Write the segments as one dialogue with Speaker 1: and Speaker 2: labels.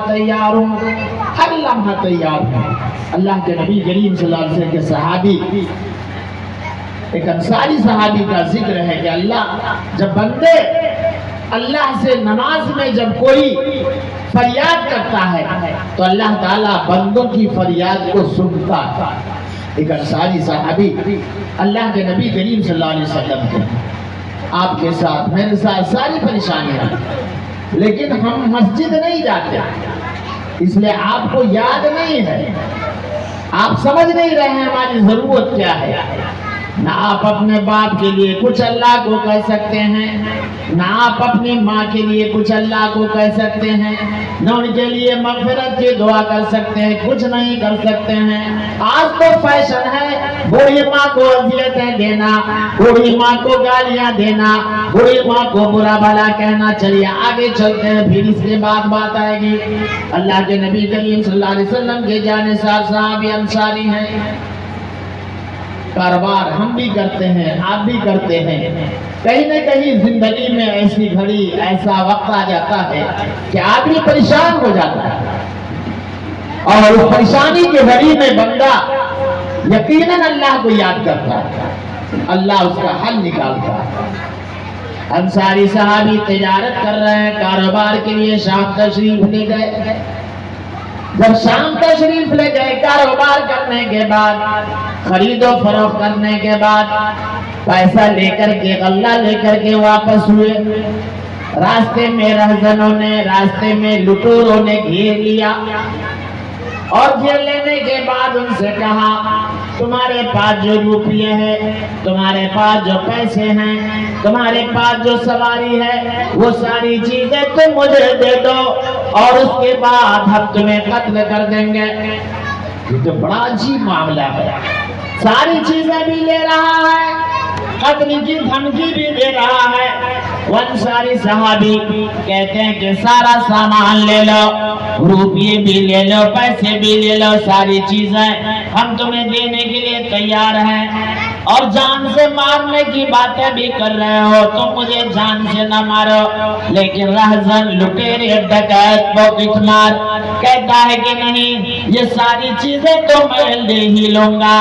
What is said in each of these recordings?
Speaker 1: تیار ہوں، ہر لمحہ تیار ہوں۔ اللہ کے نبی کریم صلی اللہ علیہ وسلم کے صحابی ایک انصاری صحابی کا ذکر ہے کہ اللہ جب بندے اللہ سے نماز میں جب کوئی فریاد کرتا ہے تو اللہ تعالیٰ بندوں کی فریاد کو سنتا ہے۔ ایک انصاری صحابی اللہ کے نبی کریم صلی اللہ علیہ وسلم کے آپ کے ساتھ میرے ساتھ ساری پریشانیاں ہیں، لیکن ہم مسجد نہیں جاتے، اس لیے آپ کو یاد نہیں ہے، آپ سمجھ نہیں رہے ہیں ہماری ضرورت کیا ہے۔ نہ آپ اپنے باپ کے لیے کچھ اللہ کو کہہ سکتے ہیں، نہ آپ اپنی ماں کے لیے کچھ اللہ کو کہہ سکتے ہیں، نہ ان کے لیے مغفرت کی دعا کر سکتے ہیں، کچھ نہیں کر سکتے ہیں۔ آج تو فیشن ہے بوڑھی ماں کو اذیتیں دینا، بوڑھی ماں کو گالیاں دینا، بوڑھی ماں کو برا بھلا کہنا۔ چلیے آگے چلتے ہیں، پھر اس کے بعد بات آئے گی۔ اللہ کے نبی کریم صلی اللہ علیہ وسلم کے جانثار صحابی انصاری ہیں۔ کاروبار ہم بھی کرتے ہیں، آپ بھی کرتے ہیں، کہیں نہ کہیں زندگی میں ایسی گھڑی ایسا وقت آ جاتا ہے کہ آدمی پریشان ہو جاتا ہے، اور اس پریشانی کی گھڑی میں بندہ یقیناً اللہ کو یاد کرتا ہے، اللہ اس کا حل نکالتا ہے۔ انصاری صحابی تجارت کر رہے ہیں، کاروبار کے لیے شام تشریف لے گئے۔ جب شام تشریف لے گئے کاروبار کرنے کے بعد، خرید و فروخت کرنے کے بعد، پیسہ لے کر کے غلہ لے کر کے واپس ہوئے۔ راستے میں رہزنوں نے، راستے میں لٹوروں نے گھیر لیا، اور گھیر لینے کے بعد ان سے کہا تمہارے پاس جو روپیے ہیں، تمہارے پاس جو پیسے ہیں، تمہارے پاس جو سواری ہے، وہ ساری چیزیں تم مجھے دے دو، اور اس کے بعد ہم تمہیں قتل کر دیں گے۔ یہ تو بڑا عجیب معاملہ ہے، ساری چیزیں بھی لے رہا ہے، قتل کی دھمکی بھی دے رہا ہے۔ وہ انصاری صحابی کہتے ہیں کہ سارا سامان لے لو، روپیے بھی لے لو، پیسے بھی لے لو، ساری چیزیں ہم تمہیں دینے کے لیے تیار ہیں، اور جان سے مارنے کی باتیں بھی کر رہے ہو، تم مجھے جان سے نہ مارو۔ لیکن رہزن لٹیرے ڈکیت پاکٹ مار کہتا ہے کہ نہیں، یہ ساری چیزیں تو میں لے ہی لوں گا،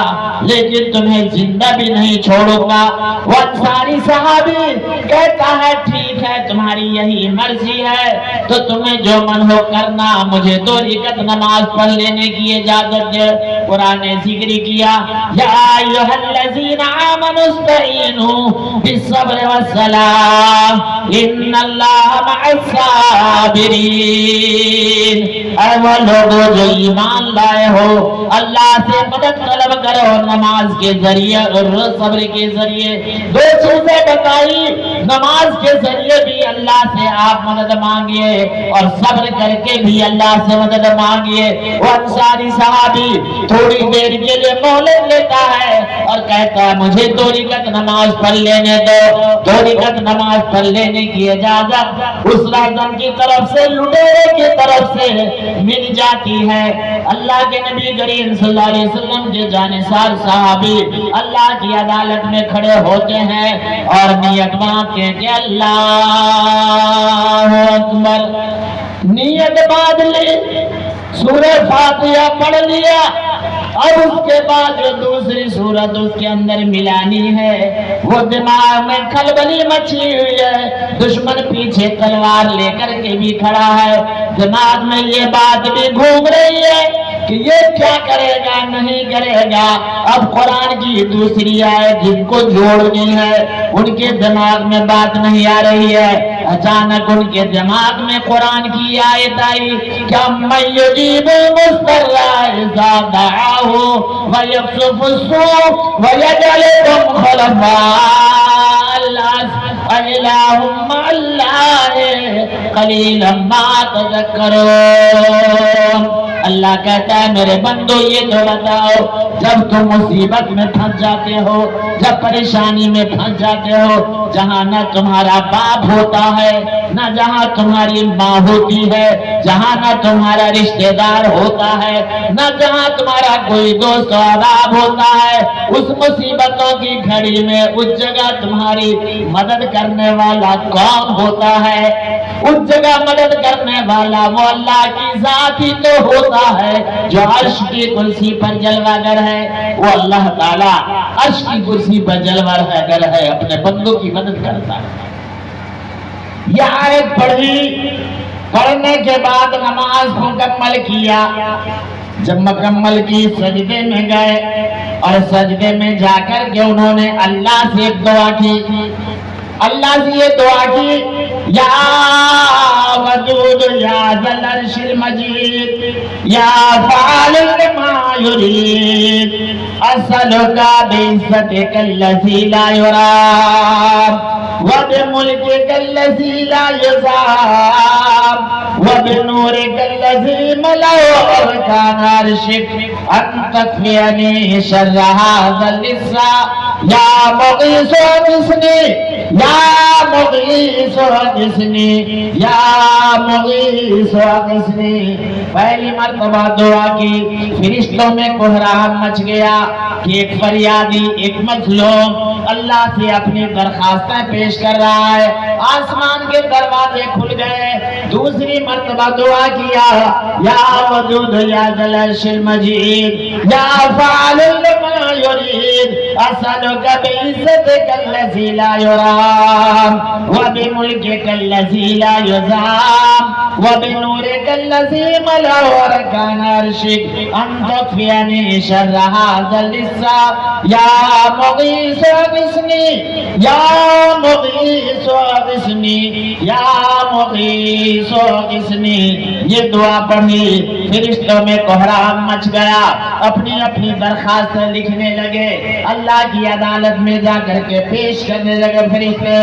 Speaker 1: لیکن تمہیں زندہ بھی نہیں چھوڑوں گا۔ وہ انصاری صحابی کہتا ہے ٹھیک ہے، تمہاری یہی مرضی ہے تو تمہیں جو من ہو کرنا، مجھے 2 رکعت نماز پڑھ لینے کی اجازت دے۔ قرآن نے ذکر کیا یا ایھا الذین آمنوا استعینوا بالصبر والصلاۃ ان اللہ مع الصابرین۔ اے وہ لوگوں جو ایمان لائے ہو، اللہ سے مدد طلب کرو نماز کے ذریعے اور صبر کے ذریعے۔ 2 چیزیں بتائی، نماز کے ذریعے بھی اللہ سے آپ مدد مانگیے، اور صبر کر کے بھی اللہ سے مدد مانگیے۔ وہ انصاری صحابی تھوڑی دیر کے لیے مہلت لیتا ہے اور کہتا ہے مجھے 2 رکعت نماز پڑھ لینے دو۔ 2 رکعت نماز پڑھ لینے کی اجازت اس رہزن کی طرف سے، لٹیرے کی طرف سے مل جاتی ہے۔ اللہ کے نبی کریم صلی اللہ علیہ وسلم کے جانثار صحابی اللہ کی عدالت میں کھڑے ہوتے ہیں اور نیت باندھتے ہیں کہ اللہ اکبر۔ نیت باندھ لی، سورہ فاتحہ پڑھ لیا، اور اس کے بعد جو دوسری سورت اس کے اندر ملانی ہے، وہ دماغ میں کھلبلی مچی ہوئی ہے، دشمن پیچھے تلوار لے کر کے بھی کھڑا ہے، دماغ میں یہ بات بھی گھوم رہی ہے کہ یہ کیا کرے گا نہیں کرے گا۔ اب قرآن کی دوسری آیت جن کو جوڑنی ہے ان کے دماغ میں بات نہیں آ رہی ہے، اچانک ان کے دماغ میں قرآن کی آیت آئی کہ مَن یجیب المضطر اذا دعاہ ویکشف السوء ویجعلکم خلفاء الارض اَإِلٰہٌ مَّعَ اللہِ قَلِيلًا مَّا تَذَکَّرُونَ۔ اللہ کہتا ہے میرے بندو یہ تو بتاؤ، جب تم مصیبت میں پھنس جاتے ہو، جب پریشانی میں پھنس جاتے ہو، جہاں نہ تمہارا باپ ہوتا ہے، نہ جہاں تمہاری ماں ہوتی ہے، جہاں نہ تمہارا رشتہ دار ہوتا ہے، نہ جہاں تمہارا کوئی دوست و احباب ہوتا ہے، اس مصیبتوں کی گھڑی میں اس جگہ تمہاری مدد کرنے والا کون ہوتا ہے؟ اس جگہ مدد کرنے والا وہ اللہ کی ذات ہی تو ہوتا ہے جو عرش کی کرسی پر جلوہ گر ہے۔ وہ اللہ تعالیٰ عرش کی کرسی پر جلوہ گر ہے، اپنے بندوں کی مدد کرتا ہے۔ یہ آیت پڑھی، پڑھنے کے بعد نماز مکمل کیا، جب مکمل کی سجدے میں گئے اور سجدے میں جا کر کے انہوں نے اللہ سے ایک دعا کی، اللہ سے یہ دعا کی، یا ودود یا ذل عرش المجید یا فعال لما یرید اسألک بعزتک الذی لا یرام وبملکک الذی لا یضام وبنورک الذی ملأ ارکان عرشک ان تکفینی شر ھذا اللص یا مغیث اغثنی یا مغیث اغثنی یا مغیث اغثنی۔ پہلی مرتبہ دعا کی، فرشتوں میں کوہرام مچ گیا کہ ایک فریادی، ایک مظلوم اللہ سے اپنی درخواستیں پیش کر رہا ہے، آسمان کے دروازے کھل گئے۔ دوسری مرتبہ دعا کیا، یا ودود یا ذل عرش المجید یا فعال لما یرید اسألک بعزتک الذی لا یرام وبملکک الذی لا یضام وبنورک الذی ملأ ارکان عرشک ان تکفینی شر ھذا اللص یا مغیث اغثنی یا مغیث اغثنی یا مغیث اغثنی۔ یہ دعا پڑھی، فرشتوں میں کوہرام مچ گیا، اپنی اپنی درخواست لکھنے لگے، اللہ کی عدالت میں جا کر کے پیش کرنے لگے فرشتے۔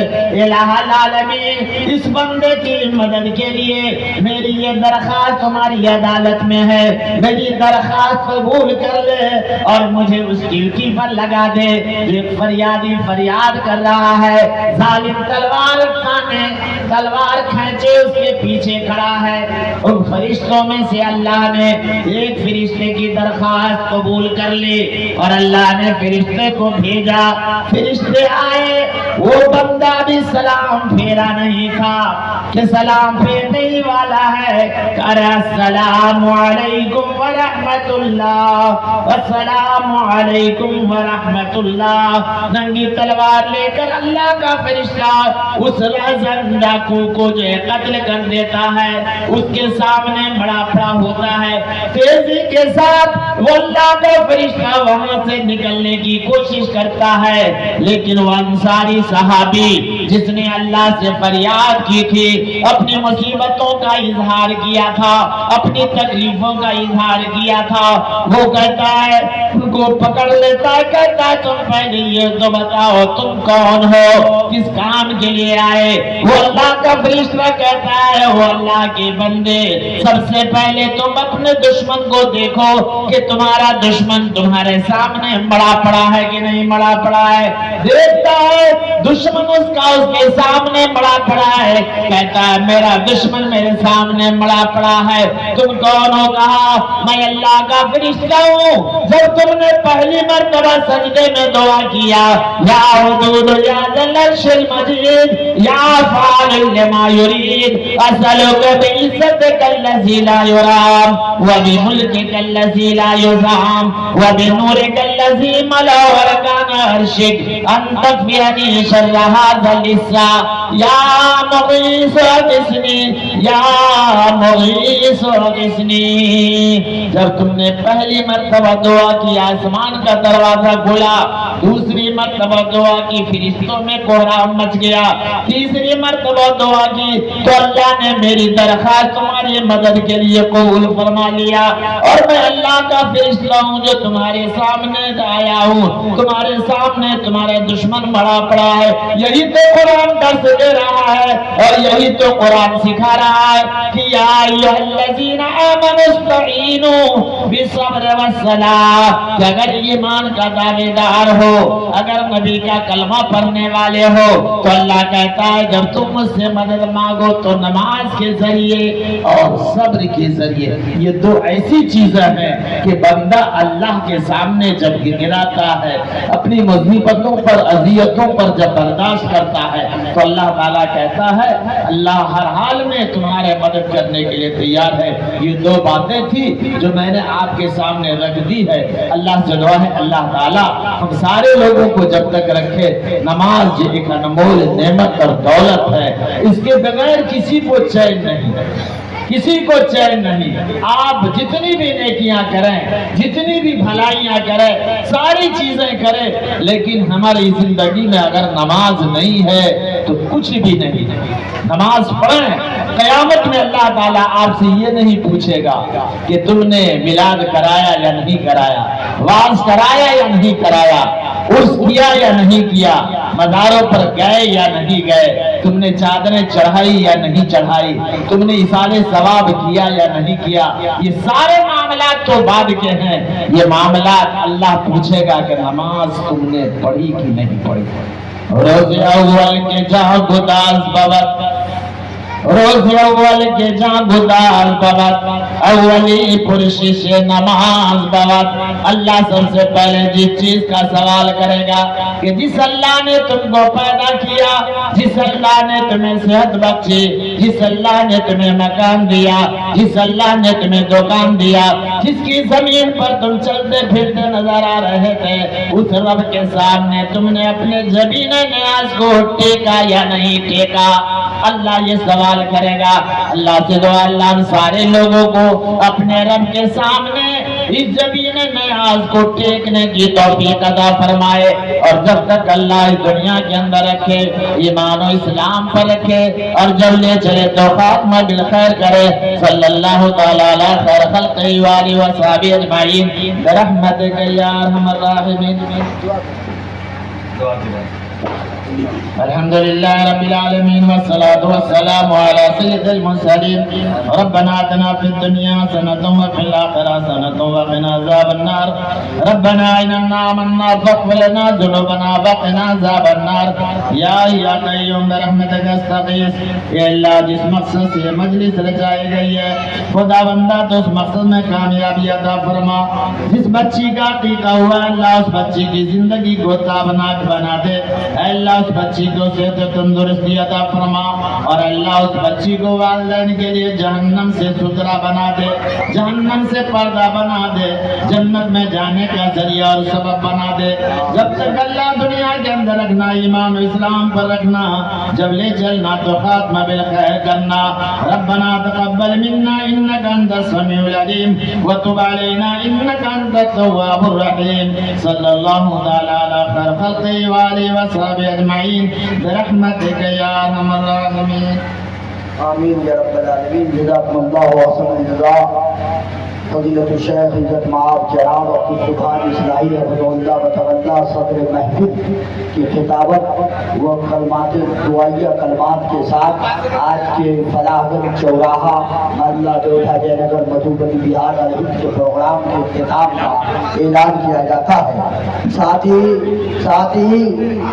Speaker 1: الہ العالمین، اس بندے کی مدد کے لیے میری یہ درخواست تمہاری عدالت میں ہے، میری درخواست قبول کر لے اور مجھے اس ڈیوٹی پر لگا دے۔ ایک فریادی فریاد کر رہا ہے، ظالم تلوار کھینچے اس کے پیچھے کھڑا ہے۔ ان فرشتوں میں سے اللہ نے ایک فرشتے کی درخواست قبول کر لی اور اللہ نے فرشتے کو بھیجا۔ فرشتے آئے، وہ بندہ بھی سلام پھیرا نہیں تھا کہ سلام پھیرنے ہی والا ہے، کہہ رہا السلام علیکم ورحمت اللہ السلام علیکم ورحمت اللہ۔ ننگی تلوار لے کر اللہ کا فرشتہ اس رازن ڈاکو کو جو قتل کر دیتا ہے، اس کے سامنے بڑا پڑا ہوتا ہے، تیزی کے ساتھ وہ اللہ کا فرشتہ وہاں سے نکلنے کی کوشش کرتا ہے، لیکن وہ انصاری صحابی جس نے اللہ سے فریاد کی تھی، اپنی مصیبتوں کا اظہار کیا تھا، اپنی تکلیفوں کا اظہار کیا تھا، وہ کہتا ہے، ان کو پکڑ لیتا ہے، کہتا ہے تم پہلے یہ تو بتاؤ تم کون ہو، کس کام کے لیے آئے؟ وہ اللہ کا فرشتہ کہتا ہے، وہ اللہ کے بندے، سب سے پہلے تم اپنے دشمن کو دیکھو کہ تمہارا دشمن تمہارے سامنے مڑا پڑا ہے کہ نہیں مڑا پڑا ہے۔ دیکھتا ہے دشمن اس کا اس کے سامنے مڑا پڑا ہے، کہتا ہے میرا دشمن میرے سامنے مڑا پڑا ہے، تم کون ہو؟ کہا میں اللہ کا فرشتہ ہوں۔ جب تم نے پہلی مرتبہ سجدے میں دعا کیا، یا ودود یا ذل عرش المجید یا فعال لما یرید اسألک بعزتک الذی لا یرام وبملکک الذی لا یضام وبنورک الذی ملأ ارکان عرشک ان تکفینی شر ھذا اللص یا مغیث اغثنی یا مغیث اغثنی۔ جب تم نے پہلی مرتبہ دعا کی، آسمان کا دروازہ کھلا، دوسری مرتبہ دعا کی، فرشتوں میں کوہرام مچ گیا، تیسری مرتبہ دعا کی تو اللہ نے میری درخواست تمہاری مدد کے لیے قبول فرما لیا، اور میں اللہ کا فرشتہ ہوں جو تمہارے سامنے آیا ہوں، تمہارے سامنے تمہارے دشمن مڑا پڑا ہے۔ یہی تو قرآن درس دے رہا ہے اور یہی تو قرآن سکھا رہا ہے کہ یا ایھا الذین آمنوا آمنوا استعینوا بالصبر والصلاۃ، کہ اگر ایمان کا دعوے دار ہو، اگر نبی کا کلمہ پڑھنے والے ہو، تو اللہ کہتا ہے جب تم مجھ سے مدد مانگو تو نماز کے ذریعے اور صبر کے ذریعے۔ یہ دو ایسی چیزیں ہیں کہ بندہ اللہ کے سامنے جب گراتا ہے، اپنی مصیبتوں پر اذیتوں پر جب برداشت کرتا ہے، تو اللہ تعالیٰ کہتا ہے اللہ ہر حال میں تمہارے مدد کرنے کے لیے تیار ہے۔ یہ دو باتیں تھی جو میں نے آپ کے سامنے رکھ دی ہے۔ اللہ سے دعا ہے اللہ تعالیٰ ہم سارے لوگوں کو جب تک رکھے۔ نماز یہ ایک انمول نعمت اور دولت ہے، اس کے بغیر کسی کو چین نہیں، کسی کو چین نہیں۔ آپ جتنی بھی نیکیاں کریں، جتنی بھی بھلائیاں کریں، ساری چیزیں کریں، لیکن ہماری زندگی میں اگر نماز نہیں ہے تو کچھ بھی نہیں۔ نماز پڑھیں، قیامت میں اللہ تعالیٰ آپ سے یہ نہیں پوچھے گا کہ تم نے میلاد کرایا یا نہیں کرایا، واز کرایا یا نہیں کرایا، عرس کیا یا نہیں کیا، مزاروں پر گئے یا نہیں گئے، تم نے چادریں چڑھائی یا نہیں چڑھائی، تم نے ایصال ثواب کیا یا نہیں کیا۔ یہ سارے معاملات تو بعد کے ہیں، یہ معاملات اللہ پوچھے گا کہ نماز تم نے پڑھی کہ نہیں پڑھی۔ روز اول کے جہاں گداز بوت، روز اول کے جہاں گداز بوت، اولی پرشش نماز بوت۔ اللہ سب سے پہلے جس چیز کا سوال کرے گا کہ جس اللہ نے تم کو پیدا کیا، جس اللہ نے تمہیں صحت بخشی، جس اللہ نے تمہیں مکان دیا، جس اللہ نے تمہیں دکان دیا، جس کی زمین پر تم چلتے پھرتے نظر آ رہے تھے، اس رب کے سامنے تم نے اپنے جبین نیاز کو ٹیکا یا نہیں ٹیکا؟ اللہ یہ سوال کرے گا۔ اللہ سے دعا اللہ ہم سارے لوگوں کو اپنے رب کے سامنے اس جبین نیاز کو ٹیکنے کی توفیق عطا فرمائے، اور جب تک اللہ اس دنیا کے اندر رکھے، ایمان و اسلام پر رکھے، اور جب لے چلے تو خاتمہ بالخیر کرے۔ صلی اللہ تعالی علی خیر خلقہ وآلہ وصحبہ اجمعین برحمتک یا ارحم الراحمین۔ الحمدللہ رب العالمین والصلاة والسلام علی سید المرسلین۔ ربنا آتنا فی الدنیا حسنۃ وفی الآخرۃ حسنۃ وقنا عذاب النار۔ ربنا اننا آمنا فاغفر لنا ذنوبنا وقنا عذاب النار۔ یا قیوم برحمتک استغیث۔ اے اللہ جس مقصد سے مجلس رچائی گئی ہے، خدا بندہ تو اس مقصد میں کامیابی عطا فرما۔ جس بچی کا عقیقہ ہوا اللہ اس بچی کی زندگی کو تابناک بنا دے۔ اے اللہ اس بچی کو صحت و تندرستی عطا فرما، اور اللہ اس بچی کو والدین کے لیے جہنم سے ستھرا بنا دے، جہنم سے پردہ بنا دے، جنت میں جانے کا ذریعہ اور سبب بنا دے۔ جب تک اللہ دنیا کے اندر رکھنا، ایمان و اسلام پر رکھنا، جب لے چلنا تو خاتمہ بالخیر کرنا۔ ربنا تقبل منا انک انت السمیع العلیم وتب علینا انک انت التواب الرحیم۔ صلی اللہ تعالی علی خیر خلقہ وآلہ وصحبہ اجمعین برحمتک یا ارحم الراحمین۔
Speaker 2: آمین یا رب العالمین۔ جزاکم اللہ احسن الجزاء۔ فضیلت الشیخ عزت مآب جناب عبد السبحان اصلاحی حفظہ اللہ و تولہ صدر محفل کی خطابت و کلمات دعائیہ کلمات کے ساتھ آج کے فلاح گنج چوراہا محلہ ڈوڈھا جے نگر مدھوبنی بہار الہند کے پروگرام کے اختتام کا اعلان کیا جاتا ہے۔ ساتھ ہی